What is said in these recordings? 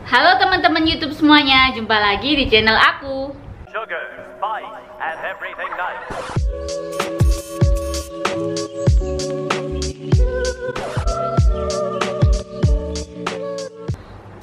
Halo teman-teman YouTube semuanya, jumpa lagi di channel aku. Sugar, spice, and everything nice.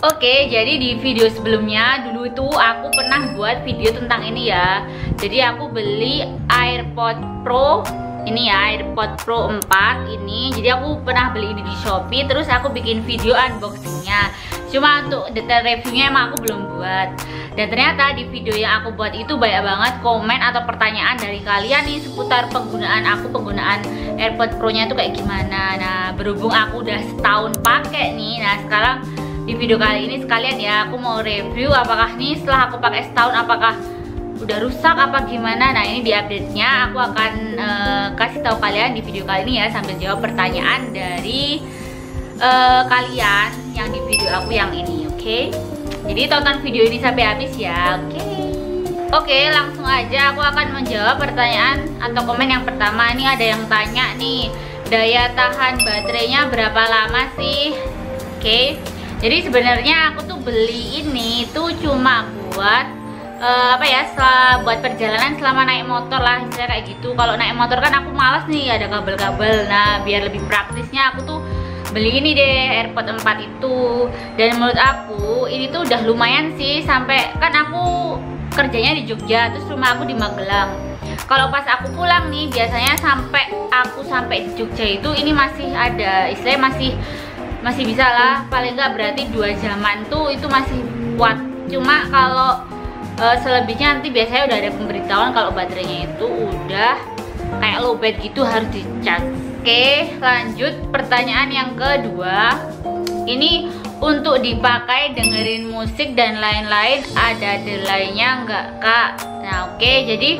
Oke, jadi di video sebelumnya dulu itu aku pernah buat video tentang ini ya. Jadi aku beli AirPods Pro ini ya, AirPods Pro 4 ini. Jadi aku pernah beli ini di Shopee, terus aku bikin video unboxingnya. Cuma untuk detail reviewnya emang aku belum buat. Dan ternyata di video yang aku buat itu banyak banget komen atau pertanyaan dari kalian nih seputar penggunaan AirPods Pro-nya itu kayak gimana. Nah, berhubung aku udah setahun pakai nih, nah sekarang di video kali ini sekalian ya aku mau review apakah nih setelah aku pakai setahun apakah udah rusak apa gimana. Nah, ini di update-nya aku akan kasih tahu kalian di video kali ini ya, sambil jawab pertanyaan dari kalian yang di video aku yang ini, oke? Jadi tonton video ini sampai habis ya, oke? Oke, langsung aja aku akan menjawab pertanyaan atau komen yang pertama. Nih ada yang tanya nih, daya tahan baterainya berapa lama sih? Oke, jadi sebenarnya aku tuh beli ini tuh cuma buat buat perjalanan selama naik motor lah, istilah kayak gitu. Kalau naik motor kan aku malas nih ada kabel-kabel. Nah, biar lebih praktisnya aku tuh beli ini deh, AirPods 4 itu. Dan menurut aku ini tuh udah lumayan sih, sampai kan aku kerjanya di Jogja, terus rumah aku di Magelang. Kalau pas aku pulang nih, biasanya sampai di Jogja itu ini masih ada, istilahnya masih bisa lah, paling nggak berarti 2 jaman tuh itu masih kuat. Cuma kalau selebihnya nanti biasanya udah ada pemberitahuan kalau baterainya itu udah kayak lowbat gitu, harus dicas. Oke, lanjut pertanyaan yang kedua. Ini untuk dipakai dengerin musik dan lain-lain ada delay-nya nggak kak? Nah oke, jadi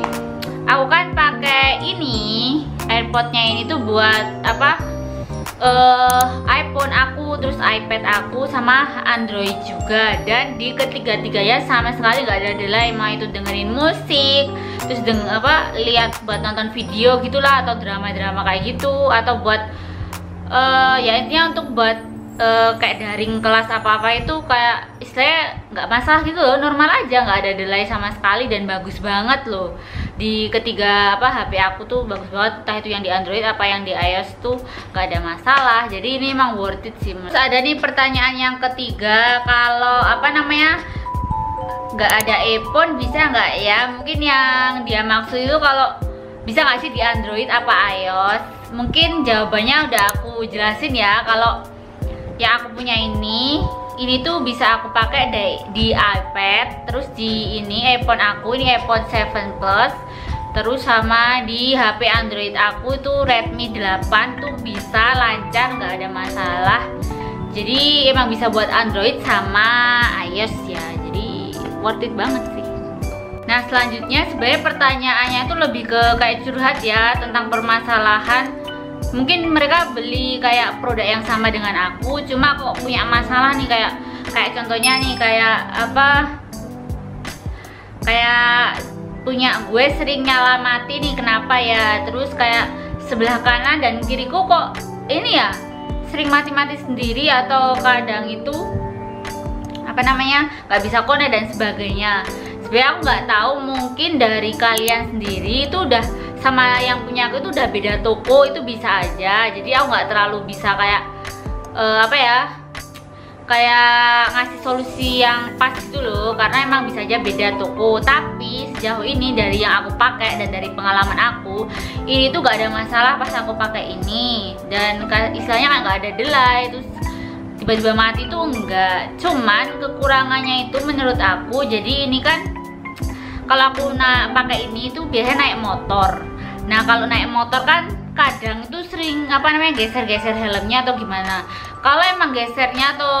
aku kan pakai ini AirPods-nya ini tuh buat iPhone aku, terus iPad aku, sama Android juga. Dan di ketiga-tiganya sama sekali nggak ada delay, mau itu dengerin musik, terus lihat buat nonton video gitulah, atau drama-drama kayak gitu, atau buat ya intinya untuk buat kayak daring kelas apa-apa itu kayak istilahnya nggak masalah gitu loh, normal aja, nggak ada delay sama sekali. Dan bagus banget loh di ketiga HP aku tuh, bagus banget, entah itu yang di Android apa yang di iOS tuh nggak ada masalah. Jadi ini emang worth it sih. Terus ada nih pertanyaan yang ketiga, kalau nggak ada iPhone bisa nggak ya? Mungkin yang dia maksud itu kalau bisa nggak sih di Android apa iOS. Mungkin jawabannya udah aku jelasin ya. Kalau yang aku punya ini tuh bisa aku pakai di iPad, terus di ini iPhone aku, ini iPhone 7 Plus, terus sama di HP Android aku itu Redmi 8 tuh bisa lancar, nggak ada masalah. Jadi emang bisa buat Android sama iOS ya, jadi worth it banget sih. Nah, selanjutnya sebenarnya pertanyaannya tuh lebih ke kayak curhat ya, tentang permasalahan. Mungkin mereka beli kayak produk yang sama dengan aku, cuma kok punya masalah nih, kayak contohnya nih kayak punya gue sering nyala mati nih, kenapa ya? Terus kayak sebelah kanan dan kiriku kok ini ya sering mati-mati sendiri, atau kadang itu nggak bisa connect dan sebagainya. Sebenarnya aku nggak tahu, mungkin dari kalian sendiri itu udah sama yang punya aku itu udah beda toko, itu bisa aja. Jadi aku nggak terlalu bisa kayak kayak ngasih solusi yang pas gitu loh, karena emang bisa aja beda toko. Tapi sejauh ini dari yang aku pakai dan dari pengalaman aku, ini tuh gak ada masalah pas aku pakai ini. Dan istilahnya kan nggak ada delay, terus tiba-tiba mati tuh enggak. Cuman kekurangannya itu menurut aku, jadi ini kan kalau aku pakai ini tuh biasanya naik motor. Nah, kalau naik motor kan kadang itu sering geser-geser helmnya atau gimana. Kalau emang gesernya atau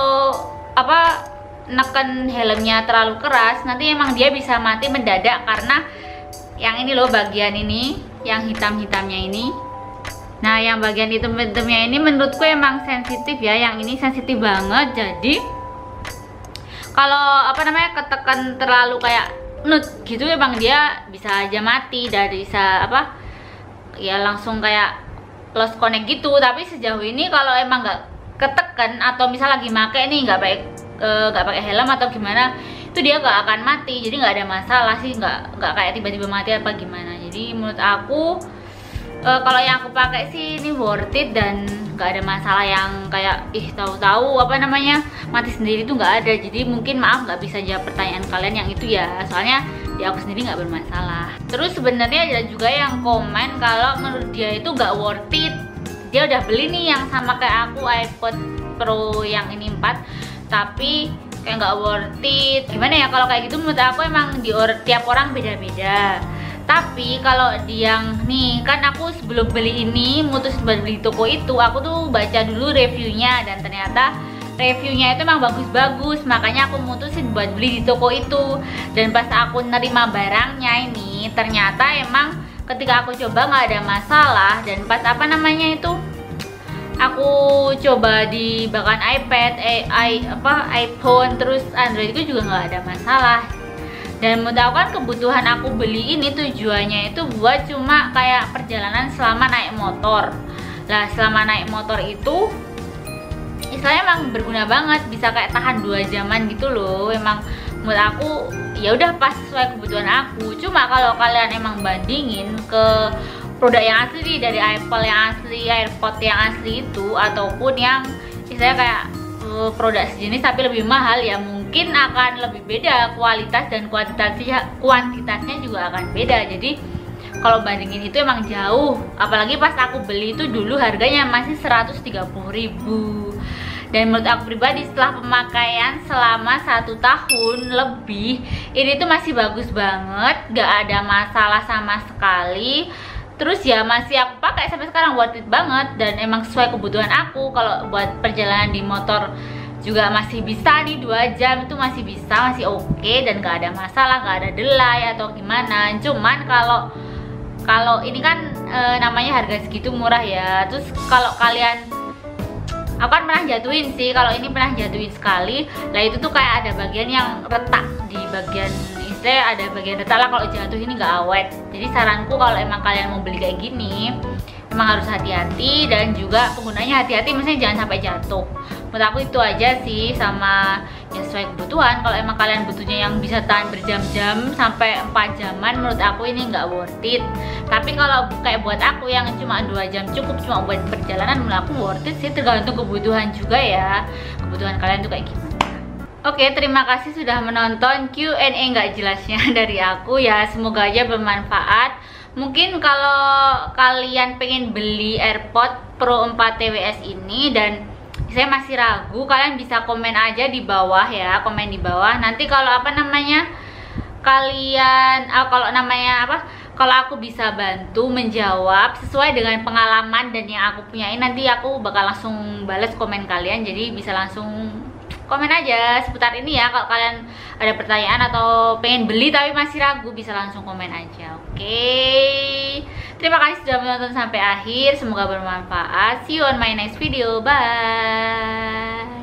neken helmnya terlalu keras, nanti emang dia bisa mati mendadak, karena yang ini loh bagian ini, yang hitam-hitamnya ini. Nah, yang bagian hitam-hitamnya ini menurutku emang sensitif ya, yang ini sensitif banget. Jadi kalau ketekan terlalu kayak gitu, emang dia bisa aja mati, dari ya langsung kayak lost connect gitu. Tapi sejauh ini kalau emang nggak ketekan atau misal lagi make nih nggak baik nggak pakai helm atau gimana, itu dia nggak akan mati. Jadi nggak ada masalah sih, nggak kayak tiba-tiba mati apa gimana. Jadi menurut aku kalau yang aku pakai sih ini worth it dan nggak ada masalah yang kayak tahu-tahu apa namanya mati sendiri itu nggak ada. Jadi mungkin maaf nggak bisa jawab pertanyaan kalian yang itu ya, soalnya di aku sendiri nggak bermasalah. Terus sebenarnya ada juga yang komen kalau menurut dia itu nggak worth it. Dia udah beli nih yang sama kayak aku, AirPods Pro yang ini 4, tapi kayak nggak worth it. Gimana ya, kalau kayak gitu menurut aku emang tiap orang beda-beda. Tapi kalau yang nih, kan aku sebelum beli ini mutus buat beli toko itu, aku tuh baca dulu reviewnya dan ternyata reviewnya itu emang bagus-bagus, makanya aku mutusin buat beli di toko itu. Dan pas aku nerima barangnya ini, ternyata emang ketika aku coba nggak ada masalah. Dan pas apa namanya itu, aku coba di bahkan iPad, iPhone, terus Android itu juga nggak ada masalah. Dan menurut aku kan kebutuhan aku beli ini tujuannya itu buat cuma kayak perjalanan selama naik motor. Lah selama naik motor itu istilahnya emang berguna banget, bisa kayak tahan 2 jaman gitu loh. Emang menurut aku ya udah pas sesuai kebutuhan aku. Cuma kalau kalian emang bandingin ke produk yang asli dari Apple yang asli, AirPods yang asli itu, ataupun yang istilahnya kayak produk sejenis tapi lebih mahal, ya mungkin akan lebih beda kualitas dan kuantitasnya juga akan beda. Jadi kalau bandingin itu emang jauh, apalagi pas aku beli itu dulu harganya masih 130.000. Dan menurut aku pribadi setelah pemakaian selama 1 tahun lebih, ini tuh masih bagus banget, gak ada masalah sama sekali. Terus ya masih aku pakai sampai sekarang, worth it banget. Dan emang sesuai kebutuhan aku. Kalau buat perjalanan di motor juga masih bisa nih, 2 jam itu masih bisa, masih oke, dan gak ada masalah, gak ada delay atau gimana. Cuman kalau ini kan namanya harga segitu murah ya. Terus kalau kalian, aku kan pernah jatuhin sih, kalau ini pernah jatuhin sekali. Lah itu tuh kayak ada bagian yang retak di bagian, ada bagian retak lah kalau jatuh, ini nggak awet. Jadi saranku kalau emang kalian mau beli kayak gini, emang harus hati-hati dan juga penggunanya hati-hati, maksudnya jangan sampai jatuh. Menurut aku itu aja sih, sama ya sesuai kebutuhan. Kalau emang kalian butuhnya yang bisa tahan berjam-jam sampai 4 jaman, menurut aku ini nggak worth it. Tapi kalau kayak buat aku yang cuma 2 jam cukup, cuma buat perjalanan, menurut aku worth it sih, tergantung kebutuhan juga ya. Kebutuhan kalian tuh kayak gimana. Oke, terima kasih sudah menonton Q&A nggak jelasnya dari aku ya. Semoga aja bermanfaat. Mungkin kalau kalian pengen beli AirPods Pro 4 TWS ini dan saya masih ragu, kalian bisa komen aja di bawah ya, komen di bawah. Nanti kalau apa namanya kalian, kalau aku bisa bantu menjawab sesuai dengan pengalaman dan yang aku punyai, nanti aku bakal langsung balas komen kalian. Jadi bisa langsung komen aja seputar ini ya. Kalau kalian ada pertanyaan atau pengen beli tapi masih ragu, bisa langsung komen aja. Oke, terima kasih sudah menonton sampai akhir, semoga bermanfaat. See you on my next video, bye.